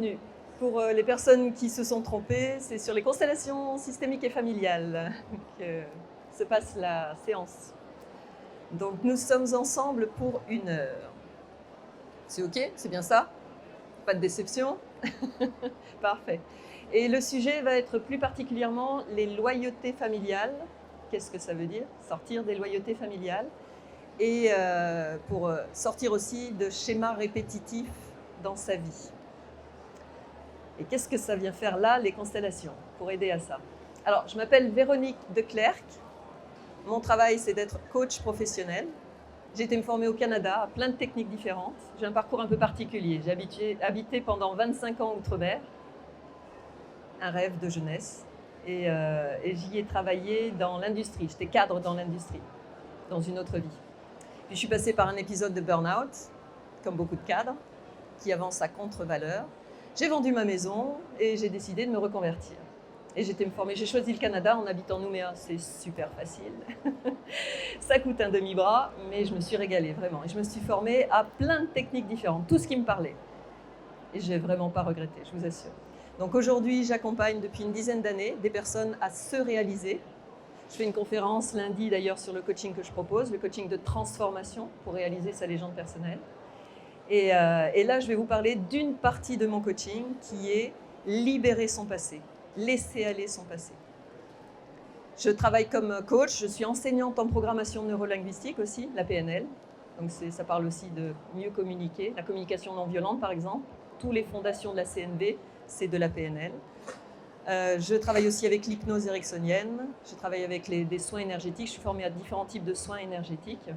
bienvenue. Pour les personnes qui se sont trompées, c'est sur les constellations systémiques et familiales que se passe la séance. Donc nous sommes ensemble pour 1 heure. C'est OK? C'est bien ça? Pas de déception? Parfait. Et le sujet va être plus particulièrement les loyautés familiales. Qu'est-ce que ça veut dire? Sortir des loyautés familiales. Et pour sortir aussi de schémas répétitifs dans sa vie. Et qu'est-ce que ça vient faire là, les constellations, pour aider à ça? Alors, je m'appelle Véronique Declercq. Mon travail, c'est d'être coach professionnel. J'ai été me former au Canada à plein de techniques différentes. J'ai un parcours un peu particulier. J'ai habité pendant 25 ans outre-mer, un rêve de jeunesse. Et j'y ai travaillé dans l'industrie. J'étais cadre dans l'industrie, dans une autre vie. Puis je suis passée par un épisode de burn-out, comme beaucoup de cadres, qui avancent à contre-valeur. J'ai vendu ma maison et j'ai décidé de me reconvertir. Et j'étais me former. J'ai choisi le Canada en habitant Nouméa. C'est super facile. Ça coûte un demi-bras, mais je me suis régalée, vraiment. Et je me suis formée à plein de techniques différentes, tout ce qui me parlait. Et je n'ai vraiment pas regretté, je vous assure. Donc aujourd'hui, j'accompagne depuis une dizaine d'années des personnes à se réaliser. Je fais une conférence lundi d'ailleurs sur le coaching que je propose, le coaching de transformation pour réaliser sa légende personnelle. Et là, je vais vous parler d'une partie de mon coaching qui est libérer son passé, laisser aller son passé. Je travaille comme coach, je suis enseignante en programmation neurolinguistique aussi, la PNL. Donc ça parle aussi de mieux communiquer, la communication non violente par exemple. Toutes les fondations de la CNV, c'est de la PNL. Je travaille aussi avec l'hypnose ericksonienne, je travaille avec des soins énergétiques, je suis formée à différents types de soins énergétiques.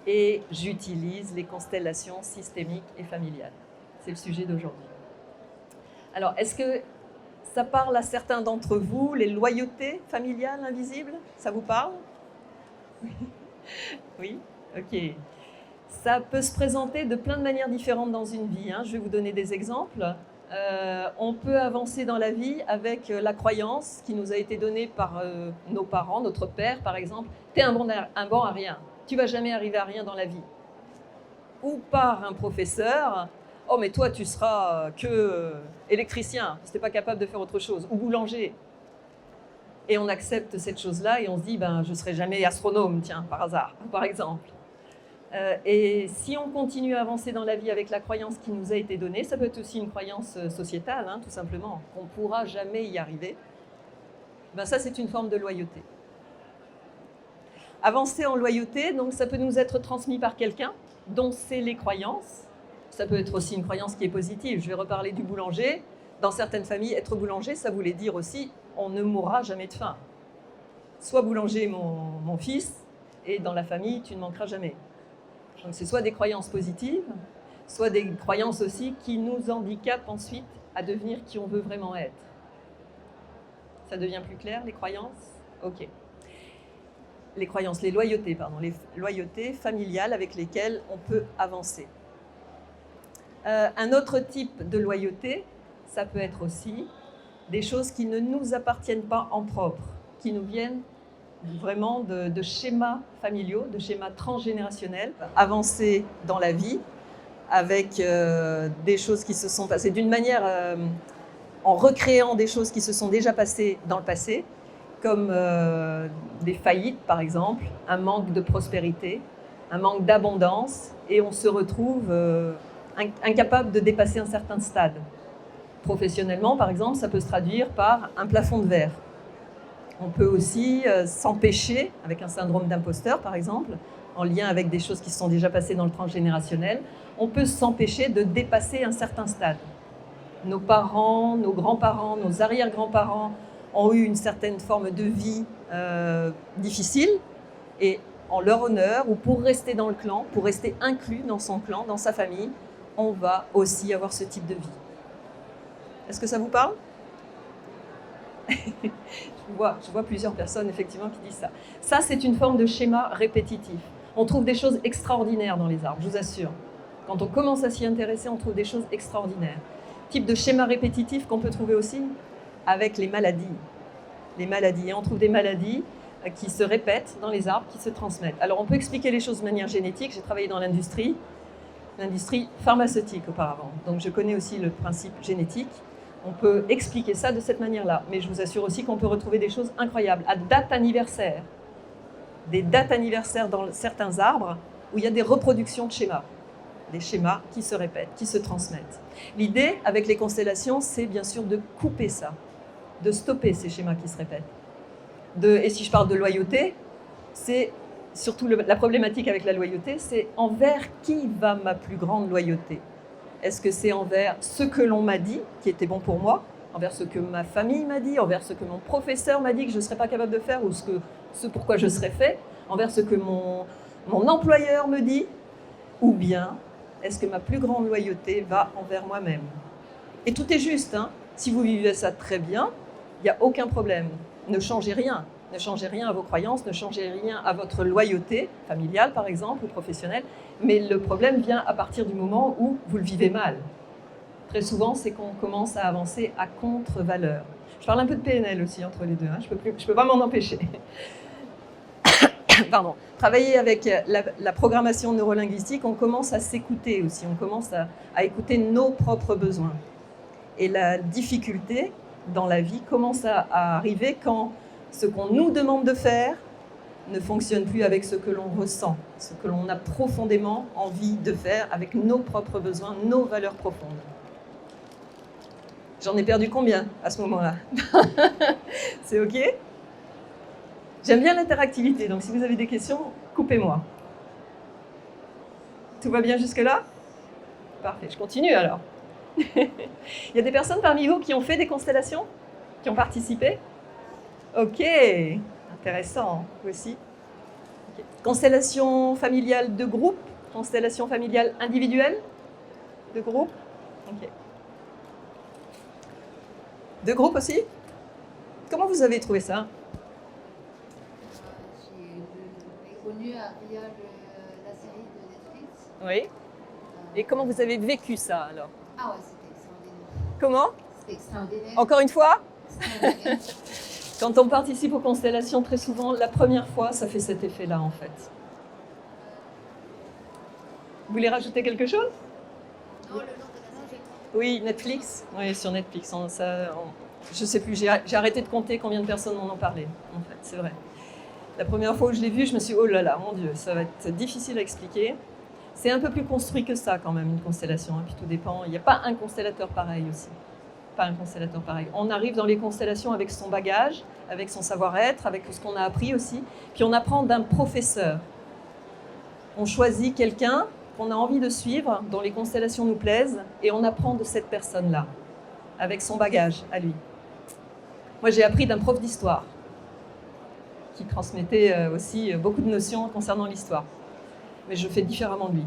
Et j'utilise les constellations systémiques et familiales. C'est le sujet d'aujourd'hui. Alors, est-ce que ça parle à certains d'entre vous, les loyautés familiales invisibles? Ça vous parle? Oui? Ok. Ça peut se présenter de plein de manières différentes dans une vie. Je vais vous donner des exemples. On peut avancer dans la vie avec la croyance qui nous a été donnée par nos parents, notre père par exemple. T'es un bon à rien. Tu ne vas jamais arriver à rien dans la vie. Ou par un professeur, oh mais toi tu seras que électricien, si tu n'es pas capable de faire autre chose, ou boulanger. Et on accepte cette chose-là et on se dit, je ne serai jamais astronome, tiens, par hasard, par exemple. Et si on continue à avancer dans la vie avec la croyance qui nous a été donnée, ça peut être aussi une croyance sociétale, tout simplement, qu'on ne pourra jamais y arriver, ça c'est une forme de loyauté. Avancer en loyauté, donc ça peut nous être transmis par quelqu'un dont c'est les croyances. Ça peut être aussi une croyance qui est positive. Je vais reparler du boulanger. Dans certaines familles, être boulanger, ça voulait dire aussi on ne mourra jamais de faim. Sois boulanger, mon fils, et dans la famille, tu ne manqueras jamais. Donc c'est soit des croyances positives, soit des croyances aussi qui nous handicapent ensuite à devenir qui on veut vraiment être. Ça devient plus clair, les croyances? Ok. Les croyances, les loyautés familiales avec lesquelles on peut avancer. Un autre type de loyauté, ça peut être aussi des choses qui ne nous appartiennent pas en propre, qui nous viennent vraiment de schémas familiaux, de schémas transgénérationnels. Avancer dans la vie avec des choses qui se sont passées d'une manière en recréant des choses qui se sont déjà passées dans le passé, comme des faillites par exemple, un manque de prospérité, un manque d'abondance, et on se retrouve incapable de dépasser un certain stade. Professionnellement par exemple, ça peut se traduire par un plafond de verre. On peut aussi s'empêcher, avec un syndrome d'imposteur par exemple, en lien avec des choses qui se sont déjà passées dans le transgénérationnel, on peut s'empêcher de dépasser un certain stade. Nos parents, nos grands-parents, nos arrière-grands-parents ont eu une certaine forme de vie difficile, et en leur honneur, ou pour rester dans le clan, pour rester inclus dans son clan, dans sa famille, on va aussi avoir ce type de vie. Est-ce que ça vous parle? je vois plusieurs personnes effectivement qui disent ça. Ça, c'est une forme de schéma répétitif. On trouve des choses extraordinaires dans les arbres, je vous assure. Quand on commence à s'y intéresser, on trouve des choses extraordinaires. Type de schéma répétitif qu'on peut trouver aussi avec les maladies. Les maladies. Et on trouve des maladies qui se répètent dans les arbres, qui se transmettent. Alors, on peut expliquer les choses de manière génétique. J'ai travaillé dans l'industrie. l'industrie pharmaceutique auparavant. Donc je connais aussi le principe génétique. On peut expliquer ça de cette manière-là. Mais je vous assure aussi qu'on peut retrouver des choses incroyables à date anniversaire. Des dates anniversaires dans certains arbres où il y a des reproductions de schémas. Des schémas qui se répètent, qui se transmettent. L'idée avec les constellations, c'est bien sûr de couper ça, de stopper ces schémas qui se répètent. Et si je parle de loyauté, c'est surtout la problématique avec la loyauté, c'est envers qui va ma plus grande loyauté? Est-ce que c'est envers ce que l'on m'a dit, qui était bon pour moi, envers ce que ma famille m'a dit, envers ce que mon professeur m'a dit que je ne serais pas capable de faire, ou ce pourquoi je serais fait, envers ce que mon employeur me dit, ou bien est-ce que ma plus grande loyauté va envers moi-même? Et tout est juste, hein. Si vous vivez ça très bien, il n'y a aucun problème. Ne changez rien. Ne changez rien à vos croyances, ne changez rien à votre loyauté familiale, par exemple, ou professionnelle. Mais le problème vient à partir du moment où vous le vivez mal. Très souvent, c'est qu'on commence à avancer à contre-valeur. Je parle un peu de PNL aussi entre les deux, hein. Je peux pas m'en empêcher. Pardon. Travailler avec la programmation neurolinguistique, on commence à s'écouter aussi, on commence à écouter nos propres besoins. Et la difficulté dans la vie commence à arriver quand ce qu'on nous demande de faire ne fonctionne plus avec ce que l'on ressent, ce que l'on a profondément envie de faire avec nos propres besoins, nos valeurs profondes. J'en ai perdu combien à ce moment-là? C'est OK? J'aime bien l'interactivité, donc si vous avez des questions, coupez-moi. Tout va bien jusque-là? Parfait, je continue alors. Il y a des personnes parmi vous qui ont fait des constellations? Qui ont participé? Ok, intéressant, vous aussi. Okay. Constellation familiale de groupe? Constellation familiale individuelle? De groupe? Ok. De groupe aussi? Comment vous avez trouvé ça? J'ai connu via la série de Netflix. Oui. Et comment vous avez vécu ça alors? Ah ouais, c'était extraordinaire. Comment? C'était extraordinaire. Encore une fois? Extraordinaire. Quand on participe aux constellations, très souvent, la première fois, ça fait cet effet-là en fait. Vous voulez rajouter quelque chose? Non, le nom de la série. Oui, Netflix. Oui, sur Netflix. Je ne sais plus, j'ai arrêté de compter combien de personnes m'en ont parlé, en fait, c'est vrai. La première fois où je l'ai vu, je me suis dit, oh là là, mon Dieu, ça va être difficile à expliquer. C'est un peu plus construit que ça, quand même, une constellation. Hein, puis tout dépend. Il n'y a pas un constellateur pareil aussi. Pas un constellateur pareil. On arrive dans les constellations avec son bagage, avec son savoir-être, avec ce qu'on a appris aussi. Puis on apprend d'un professeur. On choisit quelqu'un qu'on a envie de suivre, dont les constellations nous plaisent, et on apprend de cette personne-là, avec son bagage à lui. Moi, j'ai appris d'un prof d'histoire, qui transmettait aussi beaucoup de notions concernant l'histoire. Mais je fais différemment de lui.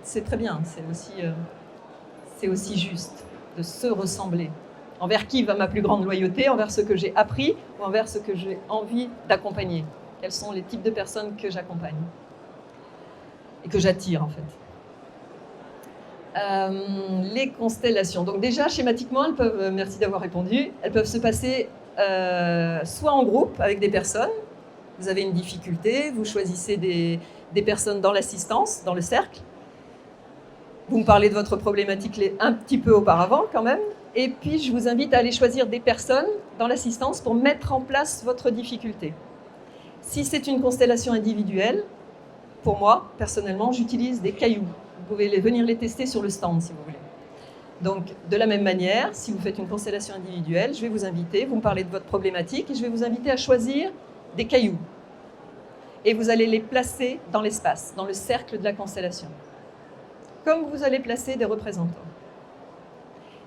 C'est très bien, c'est aussi juste de se ressembler. Envers qui va ma plus grande loyauté? Envers ce que j'ai appris ou envers ce que j'ai envie d'accompagner? Quels sont les types de personnes que j'accompagne et que j'attire en fait? Les constellations. Donc déjà, schématiquement, elles peuvent, merci d'avoir répondu, elles peuvent se passer soit en groupe avec des personnes. Vous avez une difficulté, vous choisissez des personnes dans l'assistance, dans le cercle. Vous me parlez de votre problématique un petit peu auparavant quand même. Et puis, je vous invite à aller choisir des personnes dans l'assistance pour mettre en place votre difficulté. Si c'est une constellation individuelle, pour moi, personnellement, j'utilise des cailloux. Vous pouvez venir les tester sur le stand si vous voulez. Donc, de la même manière, si vous faites une constellation individuelle, je vais vous inviter, vous me parlez de votre problématique, et je vais vous inviter à choisir des cailloux. Et vous allez les placer dans l'espace, dans le cercle de la constellation. Comme vous allez placer des représentants.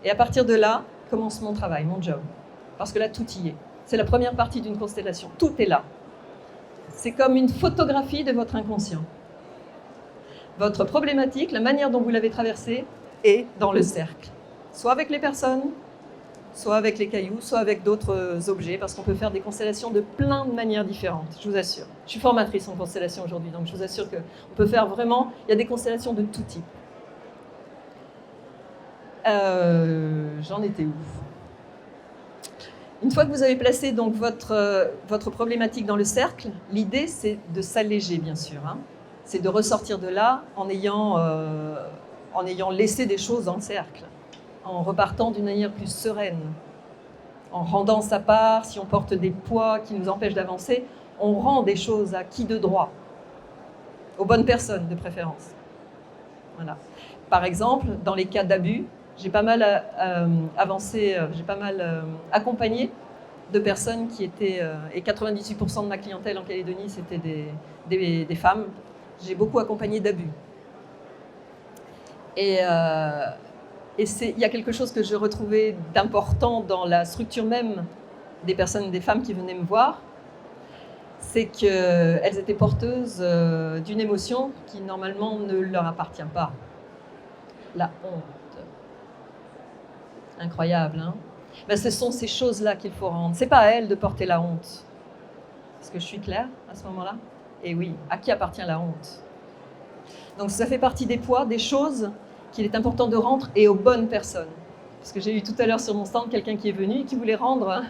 Et à partir de là, commence mon travail, mon job. Parce que là, tout y est. C'est la première partie d'une constellation. Tout est là. C'est comme une photographie de votre inconscient. Votre problématique, la manière dont vous l'avez traversée, est dans le cercle. Soit avec les personnes, soit avec les cailloux, soit avec d'autres objets, parce qu'on peut faire des constellations de plein de manières différentes, je vous assure. Je suis formatrice en constellation aujourd'hui, donc je vous assure qu'on peut faire vraiment... Il y a des constellations de tout type. J'en étais où? Une fois que vous avez placé donc votre problématique dans le cercle, l'idée c'est de s'alléger bien sûr. Hein. c'est de ressortir de là en ayant laissé des choses dans le cercle, en repartant d'une manière plus sereine, en rendant sa part. Si on porte des poids qui nous empêchent d'avancer, on rend des choses à qui de droit, aux bonnes personnes de préférence. Voilà. Par exemple, dans les cas d'abus, j'ai pas mal accompagné de personnes qui étaient, et 98% de ma clientèle en Calédonie, c'était des femmes. J'ai beaucoup accompagné d'abus. Et il y a quelque chose que je retrouvais d'important dans la structure même des personnes, des femmes qui venaient me voir, c'est qu'elles étaient porteuses d'une émotion qui normalement ne leur appartient pas. La honte. Incroyable, hein? Ben, ce sont ces choses-là qu'il faut rendre. C'est pas à elles de porter la honte. Est-ce que je suis claire à ce moment-là? Et oui, à qui appartient la honte? Donc ça fait partie des poids, des choses qu'il est important de rendre et aux bonnes personnes. Parce que j'ai eu tout à l'heure sur mon stand quelqu'un qui est venu et qui voulait rendre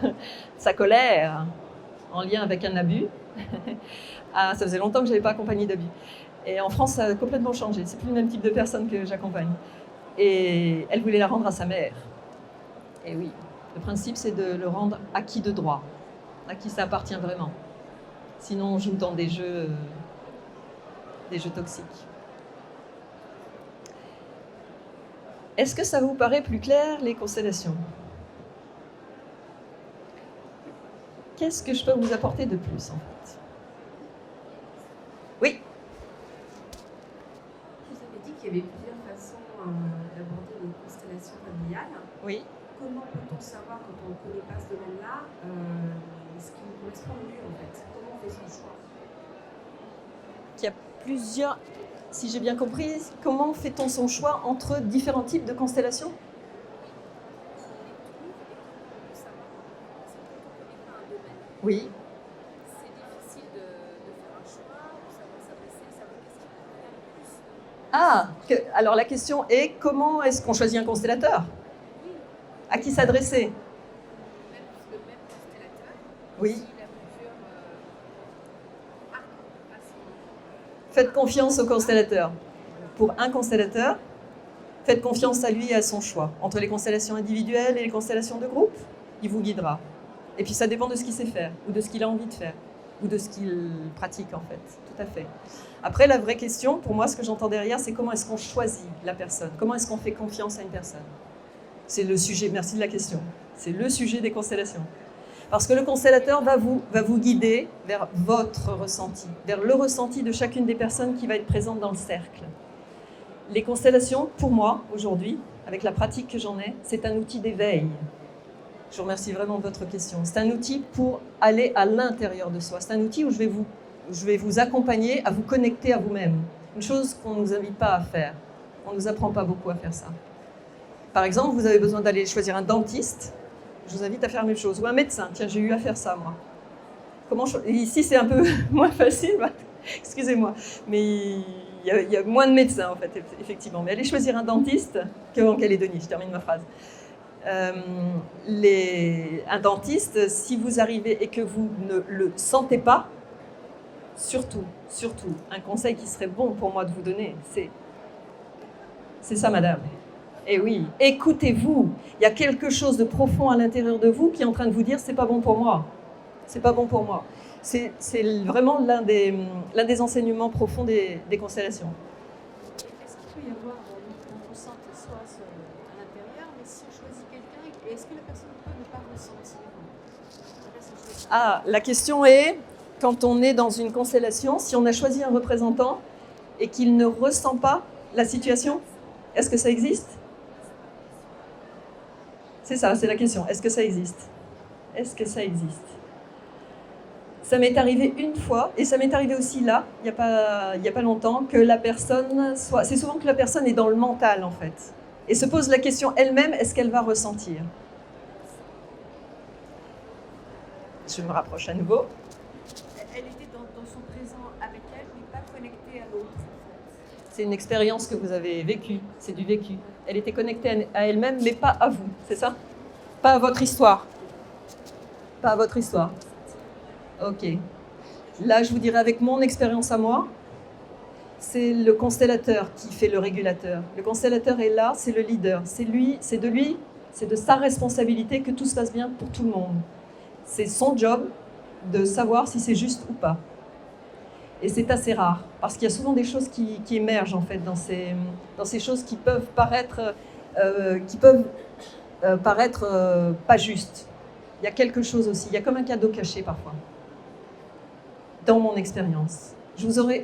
sa colère en lien avec un abus. Ah, ça faisait longtemps que je n'avais pas accompagné d'abus. Et en France, ça a complètement changé. C'est plus le même type de personne que j'accompagne. Et elle voulait la rendre à sa mère. Et oui, le principe, c'est de le rendre acquis de droit, à qui ça appartient vraiment. Sinon, on joue dans des jeux toxiques. Est-ce que ça vous paraît plus clair, les constellations? Qu'est-ce que je peux vous apporter de plus, en fait? Oui? Vous avez dit qu'il y avait plusieurs façons d'aborder les constellations familiales. Oui. Comment peut-on savoir, quand on ne connaît pas ce domaine-là, ce qui nous correspond le mieux, en fait? Comment on fait son choix? Il y a plusieurs... Si j'ai bien compris, comment fait-on son choix entre différents types de constellations? Oui. C'est difficile de faire un choix, de savoir s'adresser, savoir qu'est-ce qui nous convient le plus. Ah, alors la question est, comment est-ce qu'on choisit un constellateur? Oui. À qui s'adresser? Le même constellateur. Oui. Il a plusieurs arcs à son... Faites confiance au constellateur. Pour un constellateur, faites confiance à lui et à son choix. Entre les constellations individuelles et les constellations de groupe, il vous guidera. Et puis ça dépend de ce qu'il sait faire, ou de ce qu'il a envie de faire, ou de ce qu'il pratique en fait. Tout à fait. Après, la vraie question, pour moi, ce que j'entends derrière, c'est comment est-ce qu'on choisit la personne? Comment est-ce qu'on fait confiance à une personne? C'est le sujet, merci de la question. C'est le sujet des constellations. Parce que le constellateur va vous guider vers votre ressenti, vers le ressenti de chacune des personnes qui va être présente dans le cercle. Les constellations, pour moi, aujourd'hui, avec la pratique que j'en ai, c'est un outil d'éveil. Je vous remercie vraiment de votre question. C'est un outil pour aller à l'intérieur de soi. C'est un outil où je vais vous accompagner à vous connecter à vous-même. Une chose qu'on ne nous invite pas à faire. On ne nous apprend pas beaucoup à faire ça. Par exemple, vous avez besoin d'aller choisir un dentiste. Je vous invite à faire la même chose. Ou un médecin. Tiens, j'ai eu à faire ça, moi. Ici, c'est un peu moins facile. Excusez-moi. Mais il y a moins de médecins, en fait, effectivement. Mais allez choisir un dentiste qu'en Calédonie. Je termine ma phrase. Un dentiste, si vous arrivez et que vous ne le sentez pas, surtout, un conseil qui serait bon pour moi de vous donner, c'est ça, madame. Et oui, écoutez-vous. Il y a quelque chose de profond à l'intérieur de vous qui est en train de vous dire c'est pas bon pour moi. C'est pas bon pour moi. C'est vraiment l'un des enseignements profonds des constellations. Est-ce qu'il peut y avoir, on ressent soit à l'intérieur, mais si on choisit quelqu'un, est-ce que la personne peut ne pas ressentir? Ah, la question est, quand on est dans une constellation, si on a choisi un représentant et qu'il ne ressent pas la situation, est-ce que ça existe? C'est ça, c'est la question. Est-ce que ça existe? Est-ce que ça existe? Ça m'est arrivé une fois, et ça m'est arrivé aussi là, il n'y a pas longtemps, que la personne soit... C'est souvent que la personne est dans le mental, en fait, et se pose la question elle-même, est-ce qu'elle va ressentir? Je me rapproche à nouveau. Elle était dans son présent avec elle, mais pas connectée à l'autre. C'est une expérience que vous avez vécue, c'est du vécu. Elle était connectée à elle-même, mais pas à vous, c'est ça? Pas à votre histoire. Pas à votre histoire. Ok. Là, je vous dirais avec mon expérience à moi, c'est le constellateur qui fait le régulateur. Le constellateur est là, c'est le leader. C'est de sa responsabilité que tout se passe bien pour tout le monde. C'est son job de savoir si c'est juste ou pas. Et c'est assez rare, parce qu'il y a souvent des choses qui émergent en fait dans ces choses qui peuvent paraître pas justes. Il y a quelque chose aussi, il y a comme un cadeau caché parfois, dans mon expérience. Je vous aurais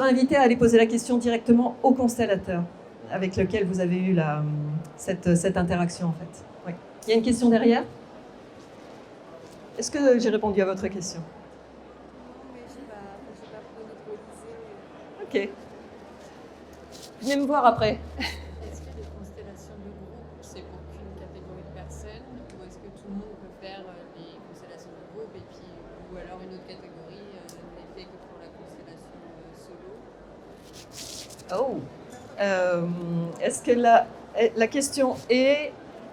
invité à aller poser la question directement au constellateur avec lequel vous avez eu cette interaction en fait. Oui. Il y a une question derrière ? Est-ce que j'ai répondu à votre question ? Non, mais j'ai pas monopolisé. Ok. Venez me voir après. Est-ce que les constellations de groupe, c'est pour qu'une catégorie de personnes, ou est-ce que tout le monde peut faire les constellations de groupe, et puis, ou alors une autre catégorie n'est fait que pour la constellation solo ? Est-ce que la question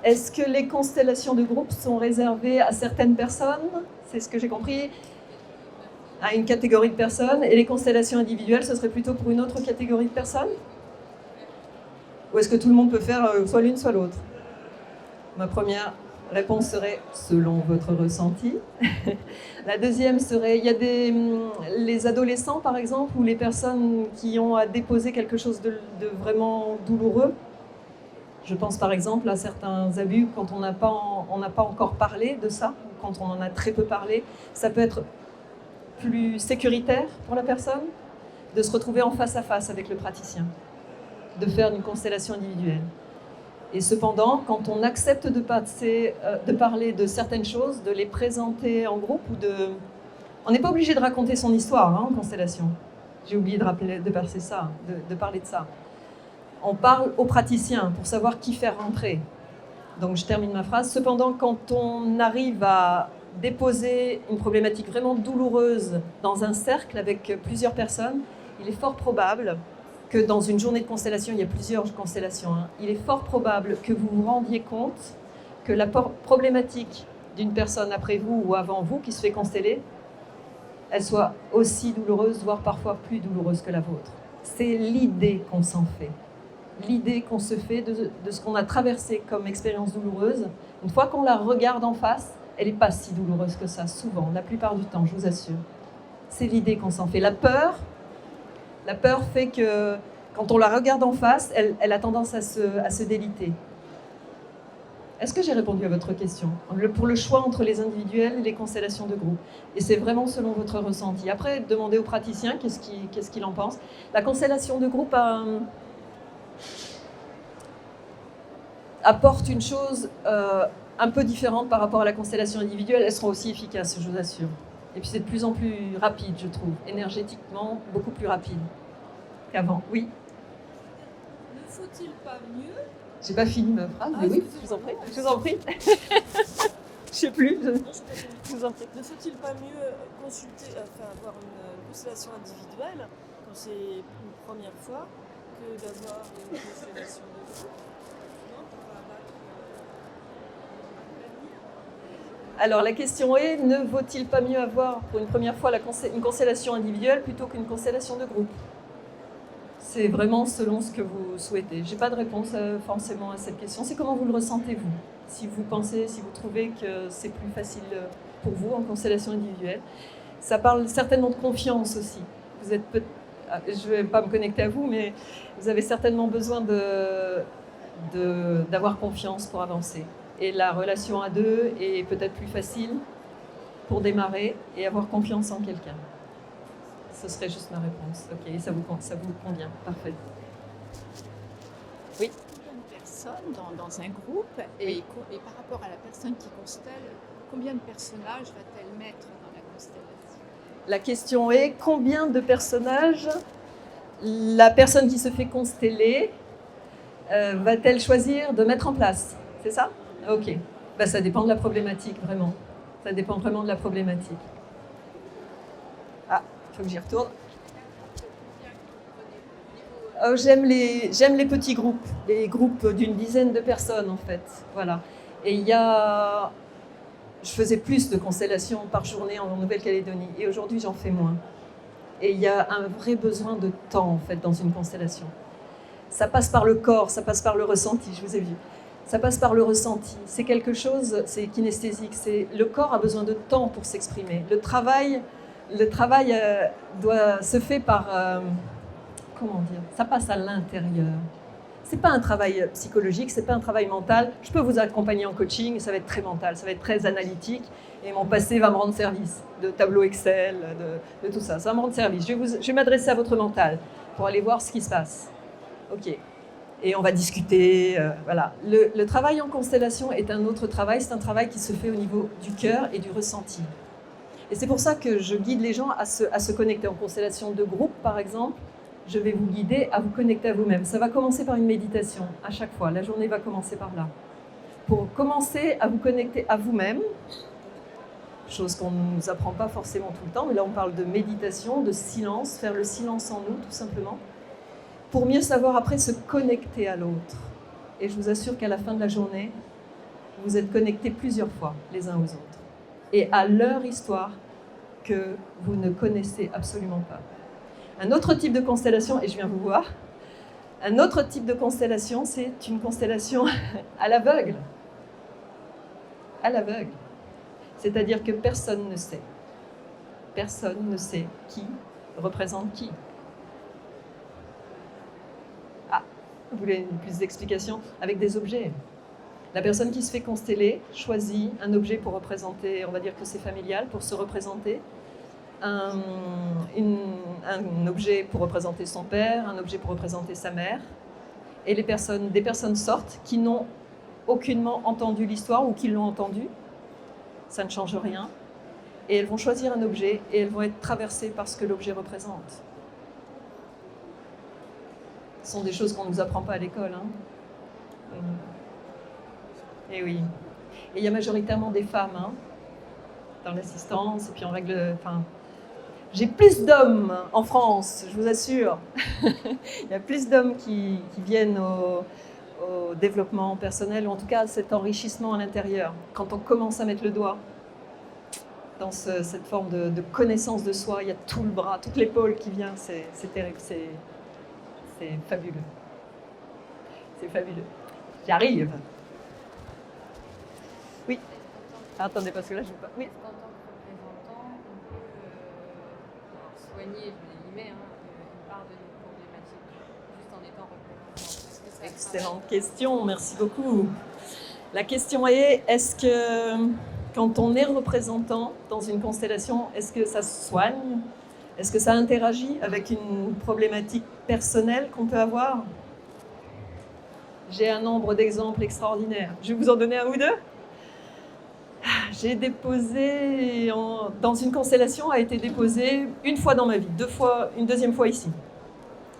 est-ce que les constellations de groupe sont réservées à certaines personnes ? C'est ce que j'ai compris. À une catégorie de personnes. Et les constellations individuelles, ce serait plutôt pour une autre catégorie de personnes ? Ou est-ce que tout le monde peut faire soit l'une, soit l'autre ? Ma première réponse serait selon votre ressenti. La deuxième serait, il y a les adolescents par exemple, ou les personnes qui ont à déposer quelque chose de vraiment douloureux. Je pense par exemple à certains abus quand on n'a pas encore parlé de ça, quand on en a très peu parlé. Ça peut être plus sécuritaire pour la personne de se retrouver en face à face avec le praticien, de faire une constellation individuelle. Et cependant, quand on accepte de parler de certaines choses, de les présenter en groupe, on n'est pas obligé de raconter son histoire en constellation. J'ai oublié de parler de ça. On parle aux praticiens pour savoir qui faire rentrer. Donc je termine ma phrase. Cependant, quand on arrive à déposer une problématique vraiment douloureuse dans un cercle avec plusieurs personnes, il est fort probable que dans une journée de constellation, il y a plusieurs constellations, il est fort probable que vous vous rendiez compte que la problématique d'une personne après vous ou avant vous qui se fait consteller, elle soit aussi douloureuse, voire parfois plus douloureuse que la vôtre. C'est l'idée qu'on s'en fait. L'idée qu'on se fait de ce qu'on a traversé comme expérience douloureuse, une fois qu'on la regarde en face, elle n'est pas si douloureuse que ça, souvent, la plupart du temps, je vous assure. C'est l'idée qu'on s'en fait. La peur fait que, quand on la regarde en face, elle a tendance à se déliter. Est-ce que j'ai répondu à votre question ? Pour le choix entre les individuels et les constellations de groupe. Et c'est vraiment selon votre ressenti. Après, demandez au praticien qu'est-ce qu'il en pense. La constellation de groupe apporte une chose un peu différente par rapport à la constellation individuelle. Elles seront aussi efficaces, je vous assure. Et puis c'est de plus en plus rapide, je trouve. Énergétiquement, beaucoup plus rapide qu'avant. Oui ? Ne faut-il pas mieux ? J'ai pas fini ma phrase, mais oui, je vous en prie. Je sais plus, je vous en prie. Ne faut-il pas mieux avoir une constellation individuelle quand c'est une première fois que d'avoir une constellation de groupe ? Non, pour abattre Alors la question est, ne vaut-il pas mieux avoir pour une première fois une constellation individuelle plutôt qu'une constellation de groupe ? C'est vraiment selon ce que vous souhaitez. Je n'ai pas de réponse forcément à cette question. C'est comment vous le ressentez vous. Si vous trouvez que c'est plus facile pour vous en constellation individuelle. Ça parle certainement de confiance aussi. Je ne vais pas me connecter à vous, mais vous avez certainement besoin d'avoir confiance pour avancer. Et la relation à deux est peut-être plus facile pour démarrer et avoir confiance en quelqu'un. Ce serait juste ma réponse. Ok, ça vous convient. Parfait. Oui. Combien de personnes dans un groupe et par rapport à la personne qui constelle, combien de personnages va-t-elle mettre dans la constellation ? La question est combien de personnages la personne qui se fait consteller va-t-elle choisir de mettre en place ? C'est ça ? Ok. Ça dépend de la problématique, vraiment. Ça dépend vraiment de la problématique. Ah, il faut que j'y retourne. J'aime les petits groupes, les groupes d'une dizaine de personnes en fait. Voilà. Et je faisais plus de constellations par journée en Nouvelle-Calédonie et aujourd'hui j'en fais moins. Et il y a un vrai besoin de temps, en fait, dans une constellation. Ça passe par le corps, ça passe par le ressenti, je vous ai vu. Ça passe par le ressenti. C'est quelque chose, c'est kinesthésique. Le corps a besoin de temps pour s'exprimer. Le travail se fait par... comment dire ? Ça passe à l'intérieur. C'est pas un travail psychologique, c'est pas un travail mental. Je peux vous accompagner en coaching, ça va être très mental, ça va être très analytique, et mon passé va me rendre service, de tableau Excel, de tout ça. Ça va me rendre service. Je vais m'adresser à votre mental pour aller voir ce qui se passe. Ok. Et on va discuter, voilà. Le travail en constellation est un autre travail, c'est un travail qui se fait au niveau du cœur et du ressenti. Et c'est pour ça que je guide les gens à se connecter en constellation de groupe, par exemple. Je vais vous guider à vous connecter à vous-même. Ça va commencer par une méditation, à chaque fois. La journée va commencer par là. Pour commencer à vous connecter à vous-même, chose qu'on ne nous apprend pas forcément tout le temps, mais là on parle de méditation, de silence, faire le silence en nous, tout simplement, pour mieux savoir après se connecter à l'autre. Et je vous assure qu'à la fin de la journée, vous êtes connectés plusieurs fois, les uns aux autres, et à leur histoire que vous ne connaissez absolument pas. Un autre type de constellation, et je viens vous voir, un autre type de constellation, c'est une constellation à l'aveugle. À l'aveugle. C'est-à-dire que personne ne sait. Personne ne sait qui représente qui. Ah, vous voulez plus d'explications ? Avec des objets. La personne qui se fait consteller choisit un objet pour représenter, on va dire que c'est familial, pour se représenter. Un objet pour représenter son père, un objet pour représenter sa mère. Et des personnes sortent qui n'ont aucunement entendu l'histoire ou qui l'ont entendue. Ça ne change rien. Et elles vont choisir un objet et elles vont être traversées par ce que l'objet représente. Ce sont des choses qu'on ne nous apprend pas à l'école. Hein. Et oui. Et il y a majoritairement des femmes dans l'assistance. Et puis en règle... J'ai plus d'hommes en France, je vous assure. Il y a plus d'hommes qui viennent au développement personnel, ou en tout cas à cet enrichissement à l'intérieur. Quand on commence à mettre le doigt dans cette forme de connaissance de soi, il y a tout le bras, toute l'épaule qui vient, c'est terrible, c'est fabuleux. C'est fabuleux. J'arrive. Oui. Attendez, parce que là, je ne veux pas... Oui. Soigner, je mets une part de nos problématiques, juste en étant représentant. Excellente question, merci beaucoup. La question est-ce que quand on est représentant dans une constellation, est-ce que ça se soigne ? Est-ce que ça interagit avec une problématique personnelle qu'on peut avoir ? J'ai un nombre d'exemples extraordinaires. Je vais vous en donner un ou deux. J'ai déposé, dans une constellation, a été déposée une fois dans ma vie, une deuxième fois ici.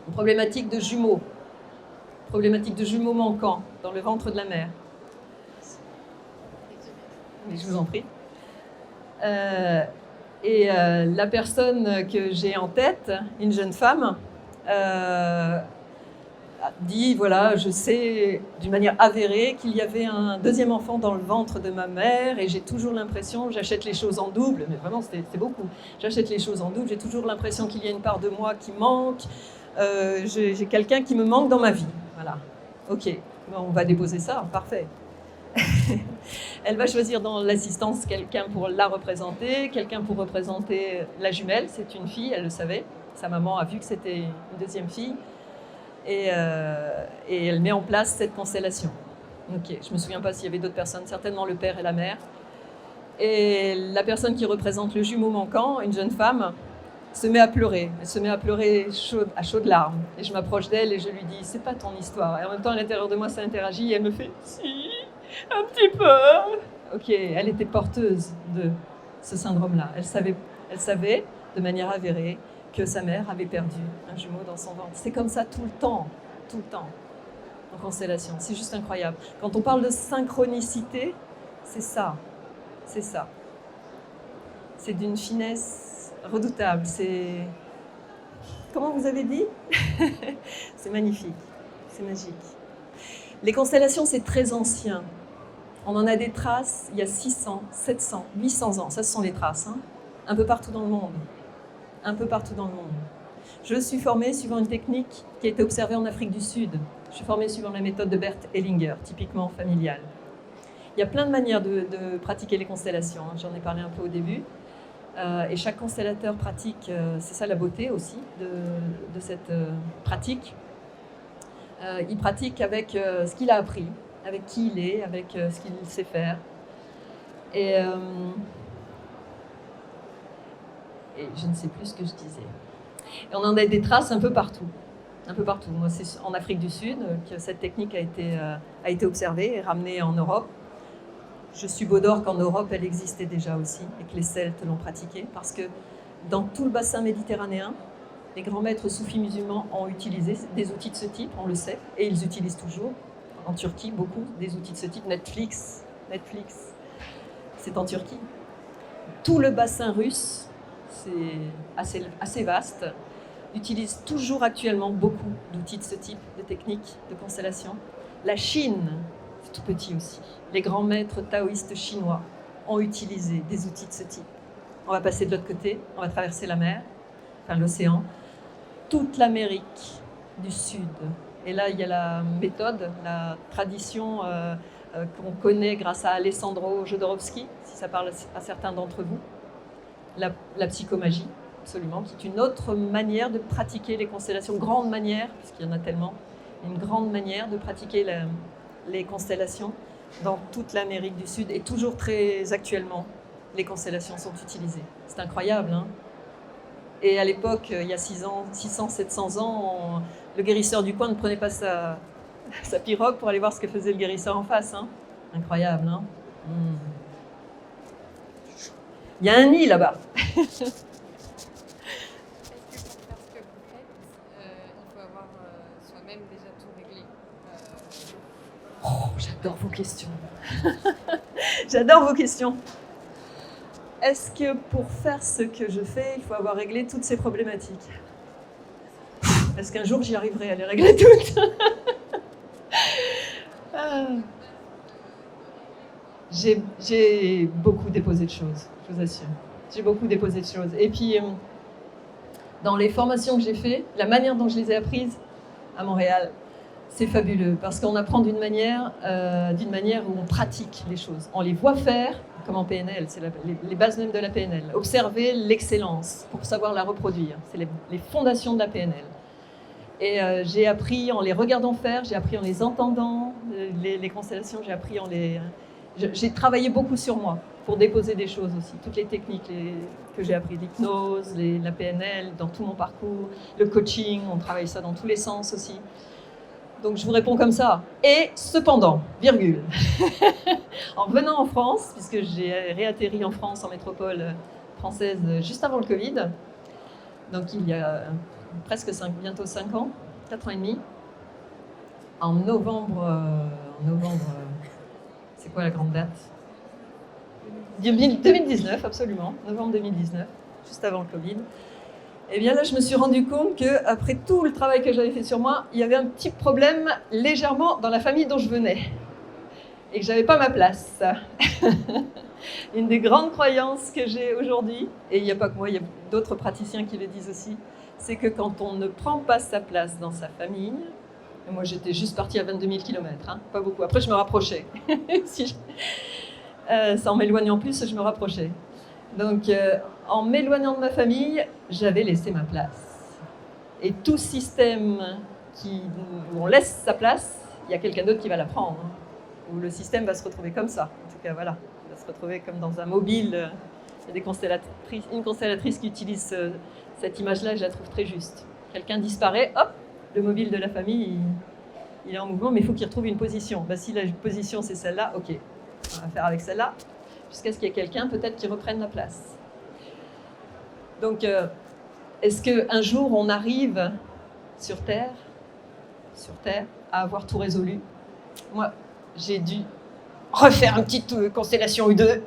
Une problématique de jumeaux manquants dans le ventre de la mère. Mais je vous en prie. La personne que j'ai en tête, une jeune femme, dit, voilà, je sais d'une manière avérée qu'il y avait un deuxième enfant dans le ventre de ma mère et j'ai toujours l'impression, j'achète les choses en double, mais vraiment c'est beaucoup, j'achète les choses en double, j'ai toujours l'impression qu'il y a une part de moi qui manque, j'ai quelqu'un qui me manque dans ma vie, voilà. Ok, on va déposer ça, parfait. Elle va choisir dans l'assistance quelqu'un pour la représenter, quelqu'un pour représenter la jumelle, c'est une fille, elle le savait, sa maman a vu que c'était une deuxième fille. Et elle met en place cette constellation. Ok, je ne me souviens pas s'il y avait d'autres personnes, certainement le père et la mère. Et la personne qui représente le jumeau manquant, une jeune femme, se met à pleurer. Elle se met à pleurer à chaudes larmes. Et je m'approche d'elle et je lui dis, c'est pas ton histoire. Et en même temps, à l'intérieur de moi, ça interagit et elle me fait, si, un petit peu. Ok, elle était porteuse de ce syndrome-là. Elle savait de manière avérée, que sa mère avait perdu un jumeau dans son ventre. C'est comme ça tout le temps, en constellation. C'est juste incroyable. Quand on parle de synchronicité, c'est ça. C'est d'une finesse redoutable. C'est... Comment vous avez dit ? C'est magnifique, c'est magique. Les constellations, c'est très ancien. On en a des traces il y a 600, 700, 800 ans. Ça, ce sont les traces, un peu partout dans le monde. un peu partout dans le monde. Je suis formée suivant une technique qui a été observée en Afrique du Sud. Je suis formée suivant la méthode de Bert Hellinger, typiquement familiale. Il y a plein de manières de pratiquer les constellations, hein. J'en ai parlé un peu au début. Et chaque constellateur pratique, c'est ça la beauté aussi de cette pratique. Il pratique avec ce qu'il a appris, avec qui il est, avec ce qu'il sait faire. Et je ne sais plus ce que je disais. Et on en a des traces un peu partout. Un peu partout. Moi, c'est en Afrique du Sud que cette technique a été observée et ramenée en Europe. Je suis Baudor qu'en Europe, elle existait déjà aussi et que les Celtes l'ont pratiquée. Parce que dans tout le bassin méditerranéen, les grands maîtres soufis musulmans ont utilisé des outils de ce type, on le sait, et ils utilisent toujours. En Turquie, beaucoup des outils de ce type. Netflix, c'est en Turquie. Tout le bassin russe, c'est assez vaste, utilise toujours actuellement beaucoup d'outils de ce type, de techniques, de constellation. La Chine, c'est tout petit aussi. Les grands maîtres taoïstes chinois ont utilisé des outils de ce type. On va passer de l'autre côté, on va traverser la mer, enfin l'océan, toute l'Amérique du Sud. Et là, il y a la méthode, la tradition qu'on connaît grâce à Alessandro Jodorowsky, si ça parle à certains d'entre vous. La psychomagie, absolument, qui est une autre manière de pratiquer les constellations, grande manière, puisqu'il y en a tellement, une grande manière de pratiquer les constellations dans toute l'Amérique du Sud, et toujours très actuellement, les constellations sont utilisées. C'est incroyable, hein? Et à l'époque, il y a 600, 700 ans, le guérisseur du coin ne prenait pas sa pirogue pour aller voir ce que faisait le guérisseur en face, hein? Incroyable, hein? Il y a un nid là-bas. Est-ce que pour faire ce que vous faites, il faut avoir soi-même déjà tout réglé Oh, j'adore vos questions. J'adore vos questions. Est-ce que pour faire ce que je fais, il faut avoir réglé toutes ces problématiques? Est-ce qu'un jour j'y arriverai à les régler toutes? J'ai beaucoup déposé de choses, je vous assure. J'ai beaucoup déposé de choses. Et puis, dans les formations que j'ai faites, la manière dont je les ai apprises à Montréal, c'est fabuleux, parce qu'on apprend d'une manière où on pratique les choses. On les voit faire, comme en PNL, c'est les bases même de la PNL. Observer l'excellence pour savoir la reproduire. C'est les fondations de la PNL. Et j'ai appris en les regardant faire, j'ai appris en les entendant, les constellations, j'ai appris en les... J'ai travaillé beaucoup sur moi pour déposer des choses aussi. Toutes les techniques que j'ai appris, l'hypnose, la PNL, dans tout mon parcours, le coaching, on travaille ça dans tous les sens aussi. Donc je vous réponds comme ça. Et cependant, virgule, en venant en France, puisque j'ai réatterri en France, en métropole française, juste avant le Covid, donc il y a presque bientôt 5 ans, 4 ans et demi, en novembre, c'est quoi la grande date? 2019, absolument, novembre 2019, juste avant le Covid. Et bien là, je me suis rendu compte qu'après tout le travail que j'avais fait sur moi, il y avait un petit problème légèrement dans la famille dont je venais. Et que je n'avais pas ma place. Une des grandes croyances que j'ai aujourd'hui, et il n'y a pas que moi, il y a d'autres praticiens qui le disent aussi, c'est que quand on ne prend pas sa place dans sa famille, et moi j'étais juste partie à 22 000 km, hein, pas beaucoup. Après je me rapprochais. En m'éloignant plus, je me rapprochais. Donc en m'éloignant de ma famille, j'avais laissé ma place. Et tout système où on laisse sa place, il y a quelqu'un d'autre qui va la prendre. Où le système va se retrouver comme ça. En tout cas, voilà. Il va se retrouver comme dans un mobile. Il y a une constellatrice qui utilise cette image-là et je la trouve très juste. Quelqu'un disparaît, hop, le mobile de la famille, il est en mouvement, mais il faut qu'il retrouve une position. Si la position c'est celle-là, ok, on va faire avec celle-là, jusqu'à ce qu'il y ait quelqu'un peut-être qui reprenne la place. Donc, est-ce qu'un jour on arrive sur Terre, à avoir tout résolu? Moi, j'ai dû refaire une petite constellation ou deux.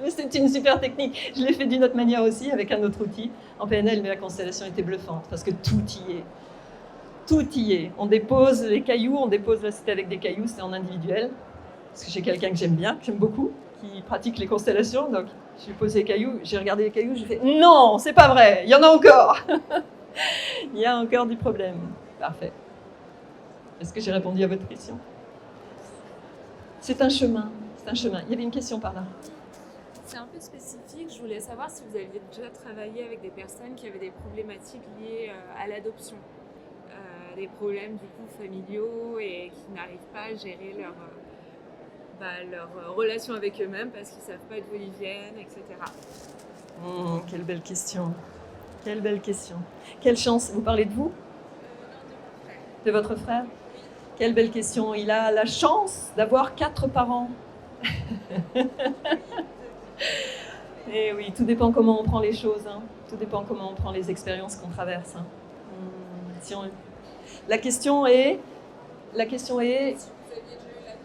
Mais c'est une super technique. Je l'ai fait d'une autre manière aussi, avec un autre outil en PNL, mais la constellation était bluffante, parce que tout y est. Tout y est. On dépose les cailloux, là c'était avec des cailloux, c'est en individuel, parce que j'ai quelqu'un que j'aime bien, que j'aime beaucoup, qui pratique les constellations. Donc, j'ai posé les cailloux, j'ai regardé les cailloux, j'ai fait non, c'est pas vrai, il y en a encore. Il y a encore du problème. Parfait. Est-ce que j'ai répondu à votre question? C'est un chemin, c'est un chemin. Il y avait une question par là. C'est un peu spécifique. Je voulais savoir si vous aviez déjà travaillé avec des personnes qui avaient des problématiques liées à l'adoption. Des problèmes du coup familiaux et qui n'arrivent pas à gérer leur relation avec eux-mêmes parce qu'ils ne savent pas d'où ils viennent, etc. Quelle belle question. Quelle belle question. Quelle chance. Vous parlez de vous? De votre frère? Quelle belle question. Il a la chance d'avoir 4 parents. Et oui, tout dépend comment on prend les choses. Hein. Tout dépend comment on prend les expériences qu'on traverse. Hein. La question est,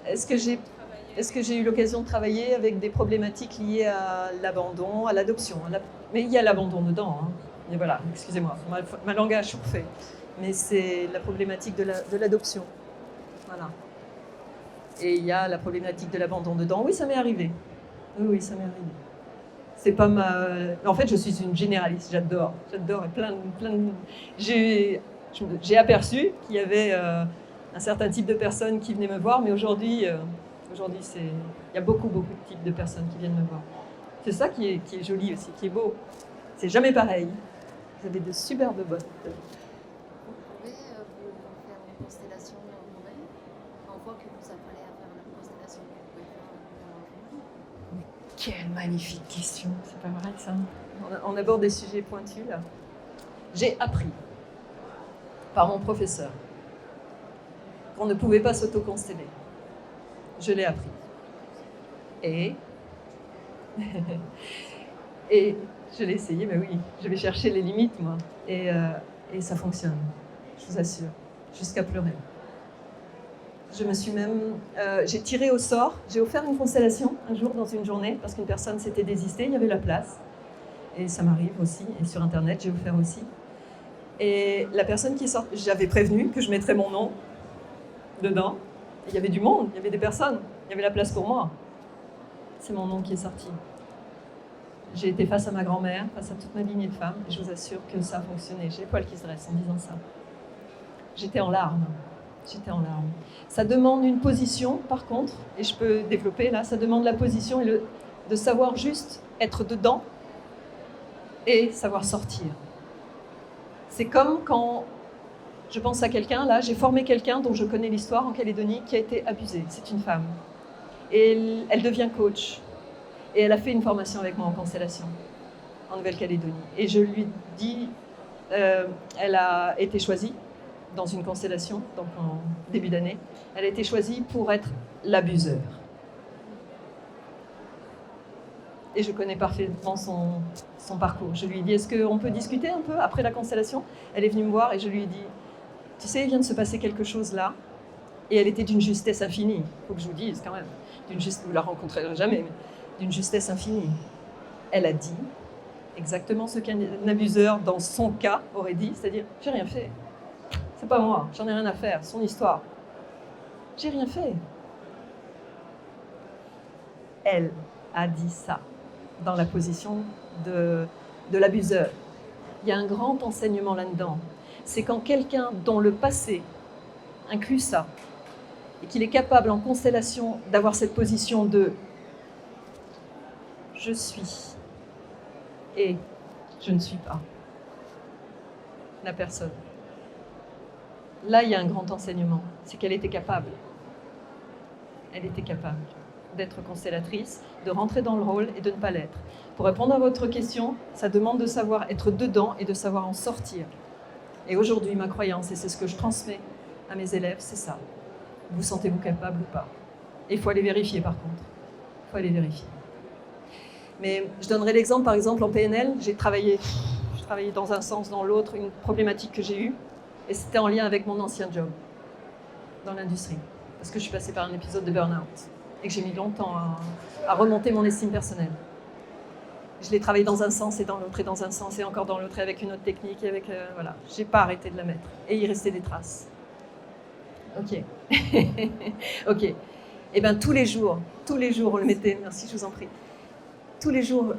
est-ce que j'ai eu l'occasion de travailler avec des problématiques liées à l'abandon, à l'adoption? Mais il y a l'abandon dedans. Hein. Et voilà, excusez-moi, ma langue a chauffé. Mais c'est la problématique de l'adoption. Voilà. Et il y a la problématique de l'abandon dedans. Oui, ça m'est arrivé. Oui, ça m'est arrivé. C'est pas ma... En fait, je suis une généraliste. J'adore. Et plein de... J'ai aperçu qu'il y avait un certain type de personnes qui venaient me voir, mais aujourd'hui, il y a beaucoup de types de personnes qui viennent me voir. C'est ça qui est joli aussi, qui est beau. C'est jamais pareil. Vous avez de superbes bottes. Vous pouvez vous faire une constellation nouvelle. En fois que vous apprenez à faire une constellation, vous pouvez faire un Quelle magnifique question. C'est pas vrai ça. On aborde des sujets pointus là. J'ai appris par mon professeur qu'on ne pouvait pas s'auto-consteller. Je l'ai appris. Et je l'ai essayé, mais oui, je vais chercher les limites, moi. Et ça fonctionne, je vous assure, jusqu'à pleurer. Je me suis même... j'ai tiré au sort, j'ai offert une constellation un jour dans une journée, parce qu'une personne s'était désistée, il y avait la place. Et ça m'arrive aussi, et sur Internet, j'ai offert aussi. Et la personne qui sort, j'avais prévenu que je mettrais mon nom dedans. Et il y avait du monde, il y avait des personnes, il y avait la place pour moi. C'est mon nom qui est sorti. J'ai été face à ma grand-mère, face à toute ma lignée de femmes, et je vous assure que ça a fonctionné. J'ai les poils qui se dressent en disant ça. J'étais en larmes. Ça demande une position, par contre, et je peux développer là, ça demande la position et de savoir juste être dedans et savoir sortir. C'est comme quand je pense à quelqu'un, là, j'ai formé quelqu'un dont je connais l'histoire en Calédonie qui a été abusée. C'est une femme. Et elle devient coach. Et elle a fait une formation avec moi en constellation, en Nouvelle-Calédonie. Et je lui dis, elle a été choisie dans une constellation, donc en début d'année. Elle a été choisie pour être l'abuseur. Et je connais parfaitement son parcours. Je lui ai dit, est-ce qu'on peut discuter un peu après la constellation? Elle est venue me voir et je lui ai dit, tu sais, il vient de se passer quelque chose là. Et elle était d'une justesse infinie. Il faut que je vous dise quand même. Vous ne la rencontrerez jamais, mais d'une justesse infinie. Elle a dit exactement ce qu'un abuseur, dans son cas, aurait dit, c'est-à-dire, j'ai rien fait. C'est pas moi, j'en ai rien à faire, son histoire. J'ai rien fait. Elle a dit ça, dans la position de l'abuseur. Il y a un grand enseignement là-dedans. C'est quand quelqu'un dont le passé inclut ça, et qu'il est capable en constellation d'avoir cette position de « je suis » et « je ne suis pas » la personne. Là, il y a un grand enseignement, c'est qu'elle était capable. Elle était capable d'être constellatrice, de rentrer dans le rôle et de ne pas l'être. Pour répondre à votre question, ça demande de savoir être dedans et de savoir en sortir. Et aujourd'hui, ma croyance, et c'est ce que je transmets à mes élèves, c'est ça. Vous sentez-vous capable ou pas? Et il faut aller vérifier par contre. Il faut aller vérifier. Mais je donnerai l'exemple, par exemple, en PNL, j'ai travaillé dans un sens, dans l'autre, une problématique que j'ai eue, et c'était en lien avec mon ancien job dans l'industrie. Parce que je suis passée par un épisode de burn-out et que j'ai mis longtemps à remonter mon estime personnelle. Je l'ai travaillé dans un sens et dans l'autre, et dans un sens et encore dans l'autre, et avec une autre technique, et avec... voilà, j'ai pas arrêté de la mettre. Et il restait des traces. Ok. Ok. Eh bien, tous les jours, on le mettait. Merci, je vous en prie. Tous les jours,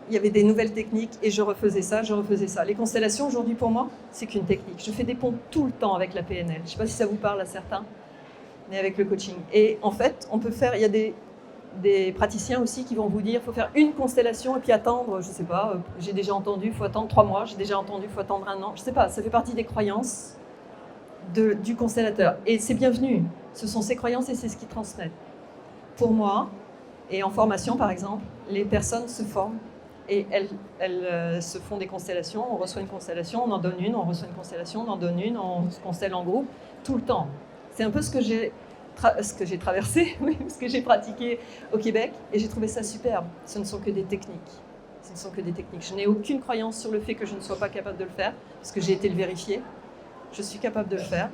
il y avait des nouvelles techniques et je refaisais ça. Les constellations, aujourd'hui, pour moi, c'est qu'une technique. Je fais des ponts tout le temps avec la PNL. Je ne sais pas si ça vous parle à certains, mais avec le coaching. Et en fait, on peut faire, il y a des praticiens aussi qui vont vous dire, il faut faire une constellation et puis attendre, je ne sais pas, j'ai déjà entendu, il faut attendre 3 mois, j'ai déjà entendu, il faut attendre 1 an. Je ne sais pas, ça fait partie des croyances du constellateur. Et c'est bienvenu. Ce sont ses croyances et c'est ce qu'ils transmettent. Pour moi, et en formation par exemple, les personnes se forment et elles se font des constellations. On reçoit une constellation, on en donne une, on reçoit une constellation, on en donne une, on se constelle en groupe, tout le temps. C'est un peu ce que j'ai traversé, ce que j'ai pratiqué au Québec et j'ai trouvé ça superbe. Ce ne sont que des techniques. Je n'ai aucune croyance sur le fait que je ne sois pas capable de le faire parce que j'ai été le vérifier. Je suis capable de le faire,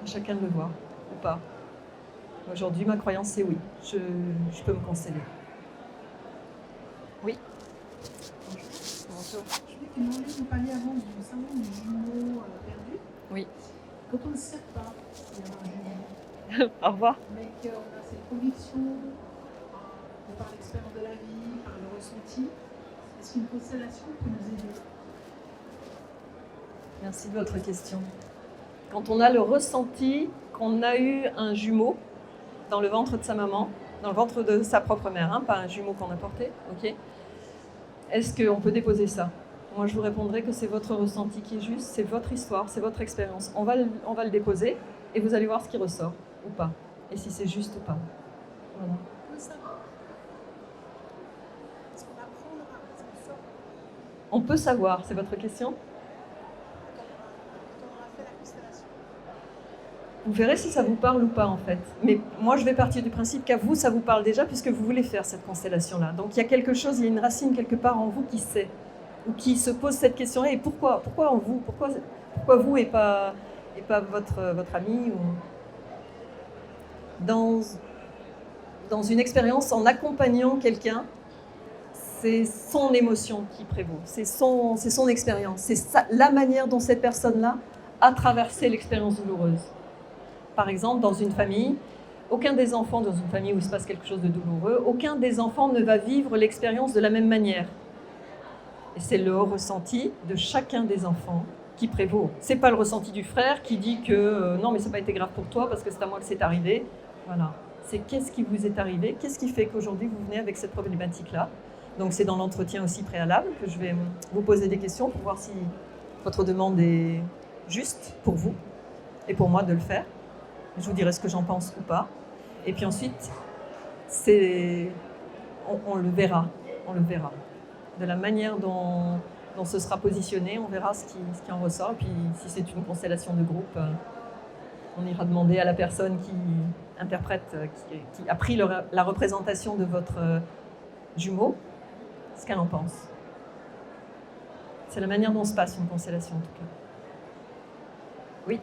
chacun de le voir ou pas. Aujourd'hui, ma croyance, c'est oui, je peux me consteller. Oui. Bonjour. Je voulais te demander, vous parliez avant du syndrome du jumeau perdu. Oui. Quand on ne sait pas qu'il y a un jumeau, Au revoir. mais qu'on a cette conviction, par l'expérience de la vie, par le ressenti, est-ce qu'une constellation peut nous aider? Merci de votre question. Quand on a le ressenti qu'on a eu un jumeau dans le ventre de sa maman, dans le ventre de sa propre mère, hein, pas un jumeau qu'on a porté, ok? Est-ce qu'on peut déposer ça? Moi, je vous répondrai que c'est votre ressenti qui est juste, c'est votre histoire, c'est votre expérience. On va le déposer et vous allez voir ce qui ressort ou pas, et si c'est juste ou pas. Voilà. On peut savoir. Est-ce qu'on apprend à ce qui sort On peut savoir, c'est votre question? quand on a fait la constellation? Vous verrez si ça vous parle ou pas en fait. Mais moi je vais partir du principe qu'à vous ça vous parle déjà puisque vous voulez faire cette constellation-là. Donc il y a quelque chose, il y a une racine quelque part en vous qui sait ou qui se pose cette question-là. Et pourquoi en vous? Pourquoi vous et pas votre ami ou... Dans une expérience en accompagnant quelqu'un, c'est son émotion qui prévaut, c'est son expérience, c'est la manière dont cette personne-là a traversé l'expérience douloureuse. Par exemple, dans une famille, aucun des enfants, dans une famille où il se passe quelque chose de douloureux, aucun des enfants ne va vivre l'expérience de la même manière. Et c'est le ressenti de chacun des enfants qui prévaut. C'est pas le ressenti du frère qui dit que non mais ça n'a pas été grave pour toi parce que c'est à moi que c'est arrivé. Voilà. C'est qu'est-ce qui vous est arrivé, qu'est-ce qui fait qu'aujourd'hui vous venez avec cette problématique-là. Donc c'est dans l'entretien aussi préalable que je vais vous poser des questions pour voir si votre demande est juste pour vous et pour moi de le faire. Je vous dirai ce que j'en pense ou pas. Et puis ensuite, on le verra. De la manière dont ce sera positionné, on verra ce qui en ressort. Et puis si c'est une constellation de groupe, on ira demander à la personne qui interprète, qui a pris la représentation de votre jumeau, ce qu'elle en pense. C'est la manière dont se passe une constellation en tout cas. Oui.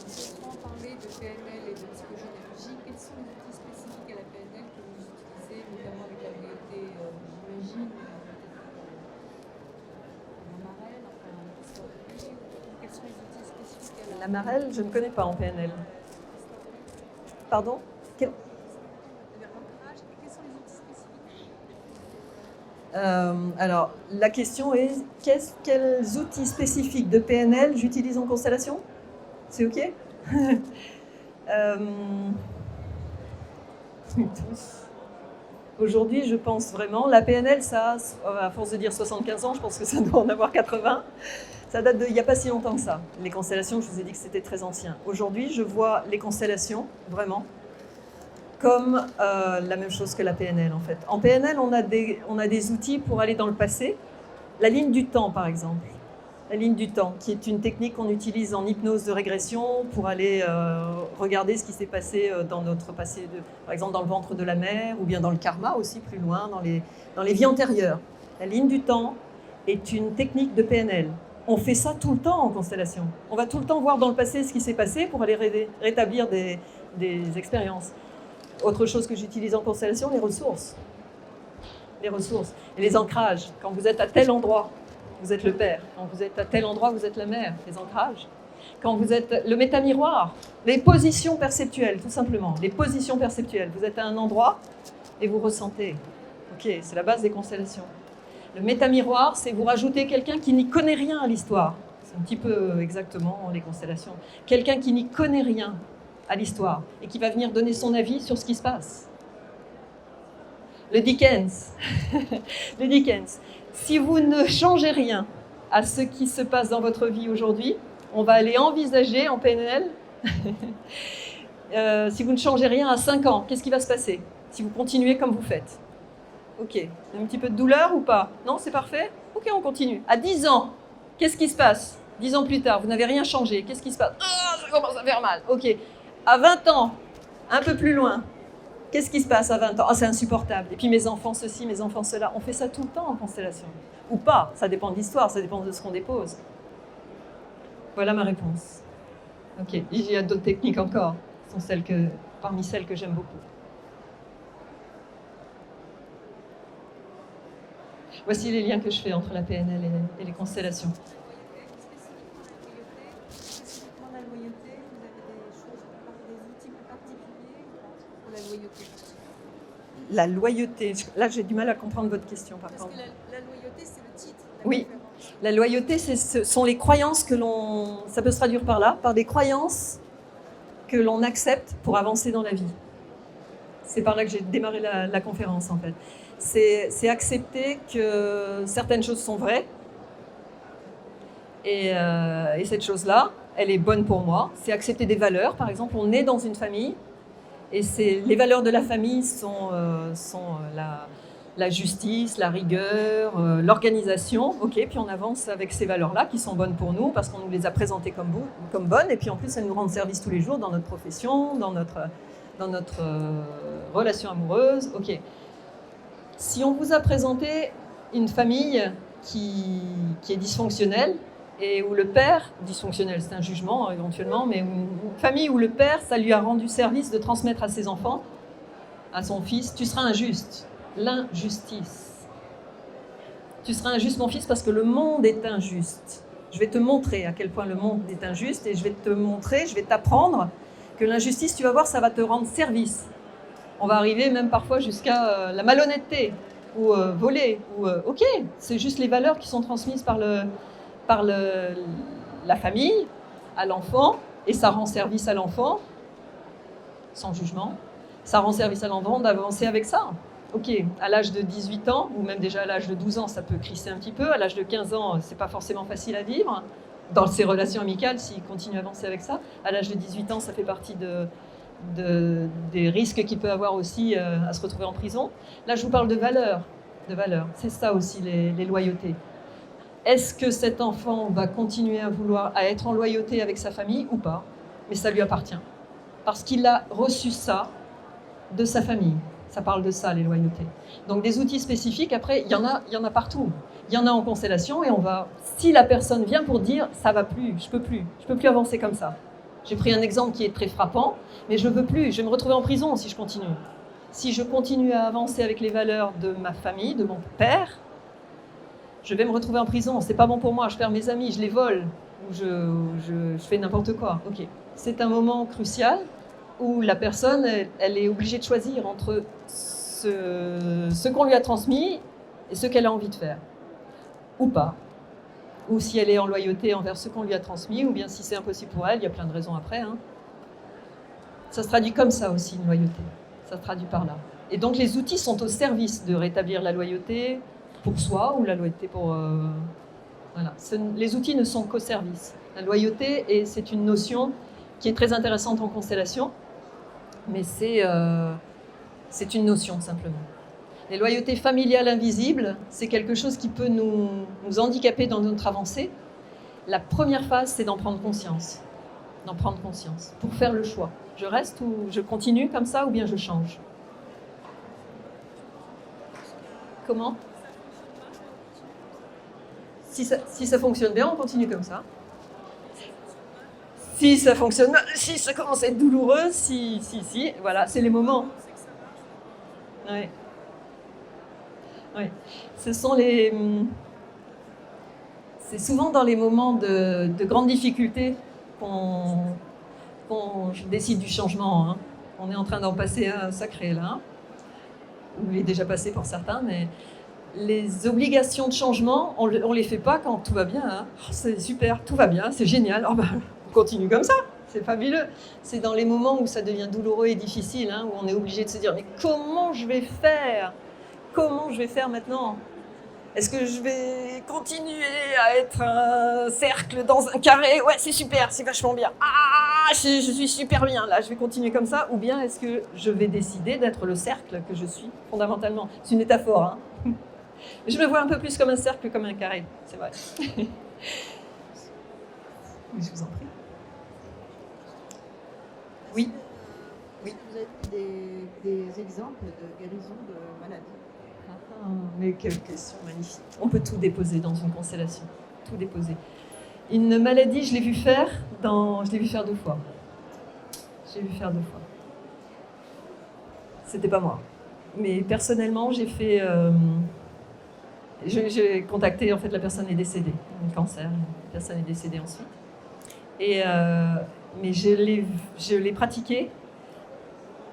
Sans parler de PNL et de psychogénéalogie, quels sont les outils spécifiques à la PNL que vous utilisez, notamment avec la réalité, j'imagine, la marelle, quels sont les outils spécifiques à La marelle, je ne connais pas en PNL. Pardon? Alors, la question est, quels outils spécifiques de PNL j'utilise en constellation? C'est OK? Aujourd'hui, je pense vraiment, la PNL, ça, à force de dire 75 ans, je pense que ça doit en avoir 80. Ça date il n'y a pas si longtemps que ça. Les constellations, je vous ai dit que c'était très ancien. Aujourd'hui, je vois les constellations, vraiment, comme la même chose que la PNL en fait. En PNL, on a des outils pour aller dans le passé. La ligne du temps, par exemple. La ligne du temps, qui est une technique qu'on utilise en hypnose de régression pour aller regarder ce qui s'est passé dans notre passé, par exemple dans le ventre de la mère, ou bien dans le karma aussi, plus loin, dans les vies antérieures. La ligne du temps est une technique de PNL. On fait ça tout le temps en constellation. On va tout le temps voir dans le passé ce qui s'est passé pour aller rétablir des expériences. Autre chose que j'utilise en constellation, les ressources. Les ressources et les ancrages. Quand vous êtes à tel endroit, vous êtes le père. Quand vous êtes à tel endroit, vous êtes la mère. Les ancrages. Quand vous êtes le métamiroir, les positions perceptuelles, tout simplement, les positions perceptuelles. Vous êtes à un endroit et vous ressentez. Ok, c'est la base des constellations. Le métamiroir, c'est vous rajoutez quelqu'un qui n'y connaît rien à l'histoire. C'est un petit peu exactement les constellations. Quelqu'un qui n'y connaît rien à l'histoire et qui va venir donner son avis sur ce qui se passe. Le Dickens. Le Dickens. Si vous ne changez rien à ce qui se passe dans votre vie aujourd'hui, on va aller envisager en PNL, si vous ne changez rien à 5 ans, qu'est-ce qui va se passer si vous continuez comme vous faites? Ok, un petit peu de douleur ou pas? Non, c'est parfait? Ok, on continue. À 10 ans, qu'est-ce qui se passe? 10 ans plus tard, vous n'avez rien changé, qu'est-ce qui se passe? Ah, ça commence à faire mal. Ok, à 20 ans, un peu plus loin, qu'est-ce qui se passe à 20 ans? Ah, c'est insupportable. Et puis mes enfants ceci, mes enfants cela. On fait ça tout le temps en constellation. Ou pas, ça dépend de l'histoire, ça dépend de ce qu'on dépose. Voilà ma réponse. Ok, il y a d'autres techniques encore. Ce sont parmi celles que j'aime beaucoup. Voici les liens que je fais entre la PNL et les constellations. Spécifiquement la loyauté, vous avez des choses, des outils particuliers pour la loyauté? La loyauté, là j'ai du mal à comprendre votre question par contre. Parce que la loyauté, c'est le titre. Oui, la loyauté, ce sont les croyances que l'on... Ça peut se traduire par là, par des croyances que l'on accepte pour avancer dans la vie. C'est par là que j'ai démarré la conférence en fait. C'est accepter que certaines choses sont vraies et cette chose-là, elle est bonne pour moi. C'est accepter des valeurs. Par exemple, on est dans une famille et les valeurs de la famille sont la justice, la rigueur, l'organisation. Ok, puis on avance avec ces valeurs-là qui sont bonnes pour nous parce qu'on nous les a présentées comme bonnes et puis en plus elles nous rendent service tous les jours dans notre profession, dans notre relation amoureuse. Ok. Si on vous a présenté une famille qui est dysfonctionnelle et où le père, dysfonctionnel c'est un jugement éventuellement, mais une famille où le père, ça lui a rendu service de transmettre à ses enfants, à son fils, tu seras injuste. L'injustice. Tu seras injuste mon fils parce que le monde est injuste. Je vais te montrer à quel point le monde est injuste et je vais te montrer, je vais t'apprendre que l'injustice, tu vas voir, ça va te rendre service. On va arriver même parfois jusqu'à la malhonnêteté ou voler. Ok, c'est juste les valeurs qui sont transmises par la famille à l'enfant et ça rend service à l'enfant, sans jugement. Ça rend service à l'enfant d'avancer avec ça. Ok, à l'âge de 18 ans, ou même déjà à l'âge de 12 ans, ça peut crisser un petit peu. À l'âge de 15 ans, c'est pas forcément facile à vivre. Dans ses relations amicales, s'il continue à avancer avec ça. À l'âge de 18 ans, ça fait partie des risques qu'il peut avoir aussi à se retrouver en prison. Là, je vous parle de valeurs. C'est ça aussi, les loyautés. Est-ce que cet enfant va continuer à être en loyauté avec sa famille ou pas? Mais ça lui appartient. Parce qu'il a reçu ça de sa famille. Ça parle de ça, les loyautés. Donc des outils spécifiques, après, il y en a partout. Il y en a en constellation et si la personne vient pour dire « ça va plus, je peux plus avancer comme ça ». J'ai pris un exemple qui est très frappant, mais je veux plus, je vais me retrouver en prison si je continue. Si je continue à avancer avec les valeurs de ma famille, de mon père, je vais me retrouver en prison. C'est pas bon pour moi, je perds mes amis, je les vole, ou je fais n'importe quoi. Ok. C'est un moment crucial où la personne, elle est obligée de choisir entre ce qu'on lui a transmis et ce qu'elle a envie de faire. Ou pas. Ou si elle est en loyauté envers ce qu'on lui a transmis, ou bien si c'est impossible pour elle, il y a plein de raisons après. Hein. Ça se traduit comme ça aussi, une loyauté. Ça se traduit par là. Et donc les outils sont au service de rétablir la loyauté pour soi ou la loyauté pour... Voilà. Les outils ne sont qu'au service. La loyauté, c'est une notion qui est très intéressante en constellation, mais c'est une notion simplement. Les loyautés familiales invisibles, c'est quelque chose qui peut nous handicaper dans notre avancée. La première phase, c'est d'en prendre conscience. D'en prendre conscience pour faire le choix. Je reste ou je continue comme ça ou bien je change. Comment ? Si ça fonctionne bien, on continue comme ça. Si ça fonctionne mal, si ça commence à être douloureux, si, voilà, c'est les moments. Oui. Oui. C'est souvent dans les moments de grande difficulté qu'on décide du changement. Hein. On est en train d'en passer un sacré là, ou il est déjà passé pour certains, mais les obligations de changement, on les fait pas quand tout va bien. Hein. Oh, c'est super, tout va bien, c'est génial. Oh, on continue comme ça, c'est fabuleux. C'est dans les moments où ça devient douloureux et difficile, hein, où on est obligé de se dire mais comment je vais faire ? Comment je vais faire maintenant ? Est-ce que je vais continuer à être un cercle dans un carré ? Ouais, c'est super, c'est vachement bien. Ah, je suis super bien là, je vais continuer comme ça. Ou bien est-ce que je vais décider d'être le cercle que je suis fondamentalement ? C'est une métaphore. Hein. Je me vois un peu plus comme un cercle que comme un carré, c'est vrai. Mais je vous en prie. Oui. Oui. Vous avez des exemples de guérison de maladies? Ah, mais quelle question magnifique. On peut tout déposer dans une constellation. Tout déposer. Une maladie, je l'ai vu faire 2 fois. Je l'ai vu faire 2 fois. C'était pas moi. Mais personnellement, j'ai fait... j'ai contacté, en fait, la personne est décédée. Un cancer, la personne est décédée ensuite. Mais je l'ai pratiqué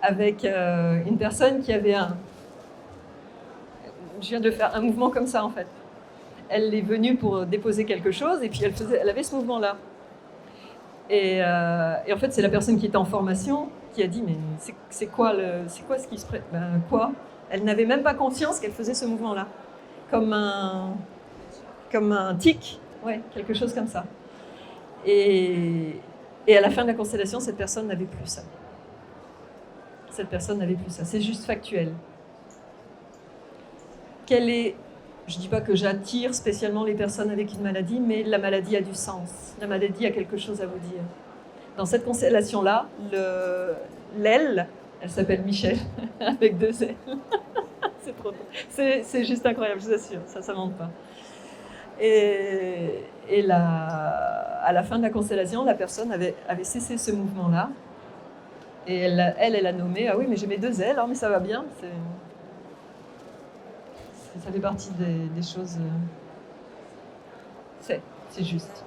avec une personne qui avait je viens de faire un mouvement comme ça, en fait. Elle est venue pour déposer quelque chose, et puis elle avait ce mouvement-là. Et en fait, c'est la personne qui était en formation qui a dit, mais c'est quoi ce qui se prête ? Ben, quoi ? Elle n'avait même pas conscience qu'elle faisait ce mouvement-là. Comme un tic, ouais, quelque chose comme ça. Et à la fin de la constellation, cette personne n'avait plus ça. Cette personne n'avait plus ça. C'est juste factuel. Je ne dis pas que j'attire spécialement les personnes avec une maladie, mais la maladie a du sens. La maladie a quelque chose à vous dire. Dans cette constellation-là, l'aile, elle s'appelle Michel, avec 2 ailes. C'est trop drôle. C'est juste incroyable, je vous assure, ça ne manque pas. Et à la fin de la constellation, la personne avait cessé ce mouvement-là. Et elle a nommé, ah oui, mais j'ai mes 2 ailes, mais ça va bien. Ça fait partie des choses. C'est juste.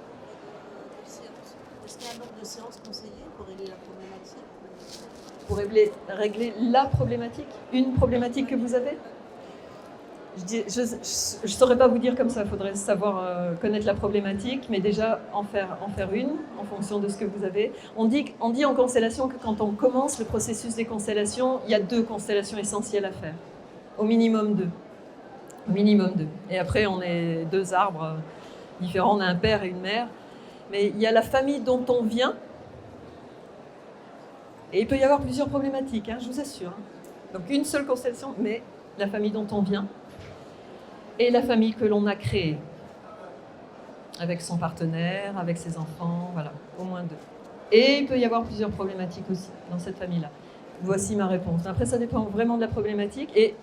Est-ce qu'il y a un nombre de séances conseillées pour régler la problématique ? Pour régler la problématique ? Une problématique que vous avez ? Je ne saurais pas vous dire comme ça, il faudrait savoir connaître la problématique, mais déjà en faire une en fonction de ce que vous avez. On dit en constellation que quand on commence le processus des constellations, il y a 2 constellations essentielles à faire, au minimum 2. Au minimum 2. Et après, on est 2 arbres différents, on a un père et une mère. Mais il y a la famille dont on vient, et il peut y avoir plusieurs problématiques, hein, je vous assure. Donc une seule constellation, mais la famille dont on vient, et la famille que l'on a créée, avec son partenaire, avec ses enfants, voilà, au moins 2. Et il peut y avoir plusieurs problématiques aussi dans cette famille-là. Voici ma réponse. Après, ça dépend vraiment de la problématique. Et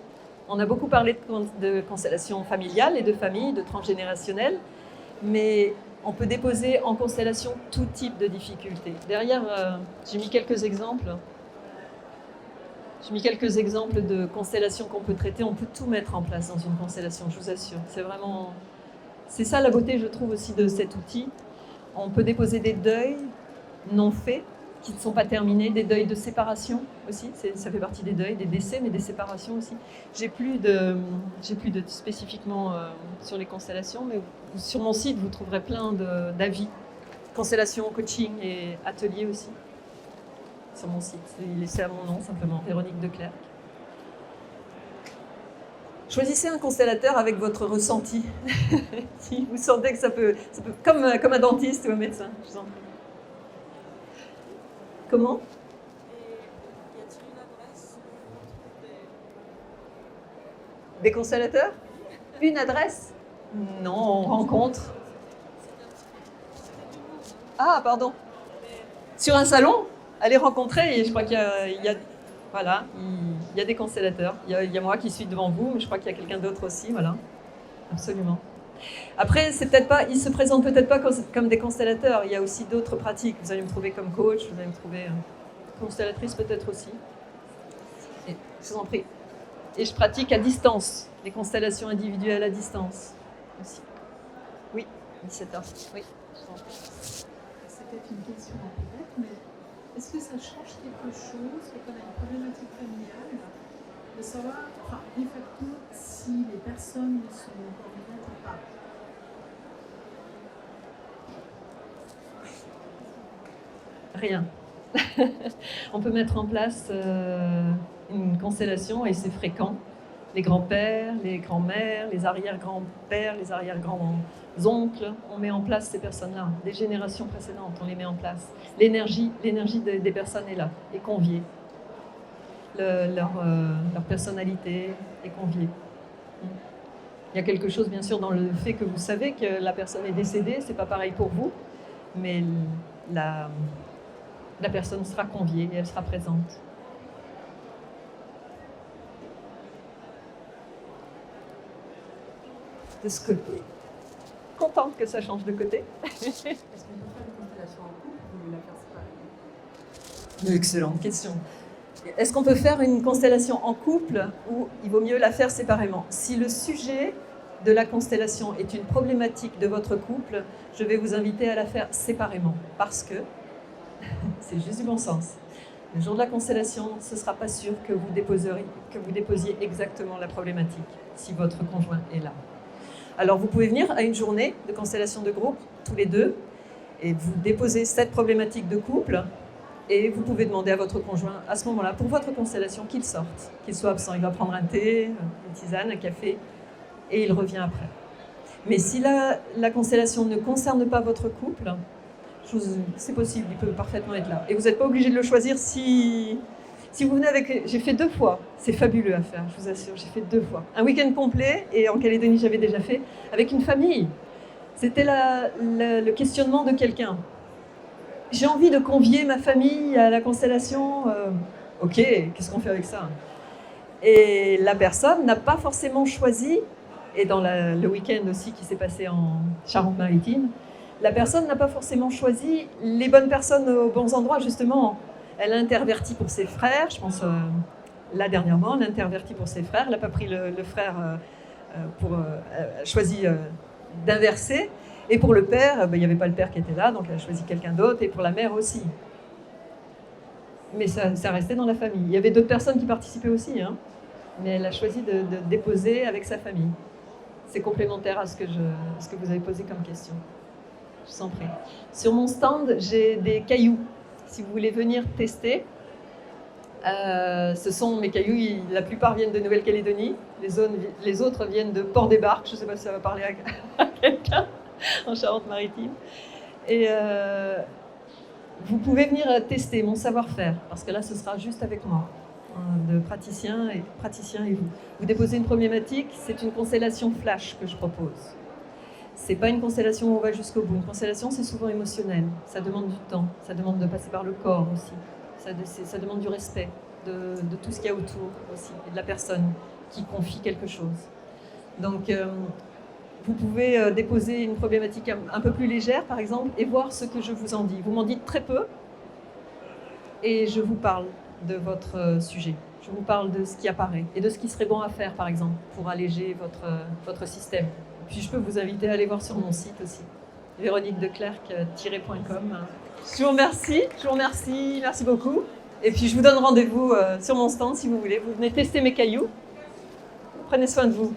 on a beaucoup parlé de constellation familiale et de famille, de transgénérationnelle, mais on peut déposer en constellation tout type de difficultés. Derrière, j'ai mis quelques exemples. J'ai mis quelques exemples de constellations qu'on peut traiter. On peut tout mettre en place dans une constellation, je vous assure. C'est ça la beauté, je trouve, aussi de cet outil. On peut déposer des deuils non faits, qui ne sont pas terminés, des deuils de séparation aussi. Ça fait partie des deuils, des décès, mais des séparations aussi. J'ai plus de spécifiquement sur les constellations, mais sur mon site, vous trouverez plein d'avis. Constellation, coaching et ateliers aussi. Sur mon site. C'est à mon nom, simplement, Véronique Declercq. Choisissez un constellateur avec votre ressenti. Si vous sentez que ça peut comme un dentiste ou un médecin, je vous en prie. Comment ? Et y a-t-il une adresse où on trouve Des constellateurs ? Une adresse ? Non, on rencontre. Ah, pardon. Sur un salon ? Allez rencontrer, et je crois qu'il y a des constellateurs. Il y a moi qui suis devant vous, mais je crois qu'il y a quelqu'un d'autre aussi, voilà. Absolument. Après, ils se présentent peut-être pas comme des constellateurs. Il y a aussi d'autres pratiques. Vous allez me trouver comme coach, vous allez me trouver constellatrice peut-être aussi. Et, je vous en prie. Et je pratique à distance, les constellations individuelles à distance aussi. Oui, 17h. Oui, je vous en prie. peut-être une question peut-être, mais est-ce que ça change quelque chose quand on a une problématique familiale de savoir, enfin, de facto, si les personnes sont coordonnées ou pas? Rien. On peut mettre en place une constellation et c'est fréquent. Les grands-pères, les grands-mères, les arrière-grands-pères, les arrière-grands-oncles, on met en place ces personnes-là. Des générations précédentes, on les met en place. L'énergie des personnes est là, est conviée. Leur personnalité est conviée. Il y a quelque chose, bien sûr, dans le fait que vous savez que la personne est décédée, c'est pas pareil pour vous, mais la personne sera conviée et elle sera présente. De ce côté. Contente que ça change de côté. Est-ce qu'on peut faire une constellation en couple ou la faire séparément? Une excellente question. Est-ce qu'on peut faire une constellation en couple ou il vaut mieux la faire séparément? Si le sujet de la constellation est une problématique de votre couple, je vais vous inviter à la faire séparément parce que c'est juste du bon sens. Le jour de la constellation, ce ne sera pas sûr que vous déposiez exactement la problématique si votre conjoint est là. Alors vous pouvez venir à une journée de constellation de groupe, tous les deux, et vous déposez cette problématique de couple, et vous pouvez demander à votre conjoint, à ce moment-là, pour votre constellation, qu'il sorte, qu'il soit absent. Il va prendre un thé, une tisane, un café, et il revient après. Mais si la constellation ne concerne pas votre couple, c'est possible, il peut parfaitement être là. Et vous n'êtes pas obligé de le choisir si vous venez avec... J'ai fait 2 fois, c'est fabuleux à faire, je vous assure, j'ai fait 2 fois. Un week-end complet, et en Calédonie j'avais déjà fait, avec une famille. C'était le questionnement de quelqu'un. J'ai envie de convier ma famille à la constellation. Ok, qu'est-ce qu'on fait avec ça? Et la personne n'a pas forcément choisi, et dans le week-end aussi qui s'est passé en Charente-Maritime, la personne n'a pas forcément choisi les bonnes personnes aux bons endroits, justement. Elle a interverti pour ses frères, je pense, là dernièrement, elle a interverti pour ses frères, elle n'a pas pris le frère elle a choisi d'inverser. Et pour le père, il n'y avait pas le père qui était là, donc elle a choisi quelqu'un d'autre, et pour la mère aussi. Mais ça restait dans la famille. Il y avait d'autres personnes qui participaient aussi, hein, mais elle a choisi de déposer avec sa famille. C'est complémentaire à ce que vous avez posé comme question. Je vous en prie. Sur mon stand, j'ai des cailloux. Si vous voulez venir tester, ce sont mes cailloux, la plupart viennent de Nouvelle-Calédonie, les autres viennent de Port-des-Barques, je ne sais pas si ça va parler à quelqu'un en Charente-Maritime. Et vous pouvez venir tester mon savoir-faire, parce que là ce sera juste avec moi, de praticien et vous. Vous déposez une problématique, c'est une constellation flash que je propose. C'est pas une constellation où on va jusqu'au bout. Une constellation, c'est souvent émotionnel. Ça demande du temps. Ça demande de passer par le corps aussi. Ça demande du respect de tout ce qu'il y a autour aussi, et de la personne qui confie quelque chose. Donc, vous pouvez déposer une problématique un peu plus légère, par exemple, et voir ce que je vous en dis. Vous m'en dites très peu, et je vous parle de votre sujet. Je vous parle de ce qui apparaît, et de ce qui serait bon à faire, par exemple, pour alléger votre système. Puis je peux vous inviter à aller voir sur mon site aussi, véroniquedeclercq-.com. Je vous remercie, merci beaucoup. Et puis je vous donne rendez-vous sur mon stand si vous voulez. Vous venez tester mes cailloux. Prenez soin de vous.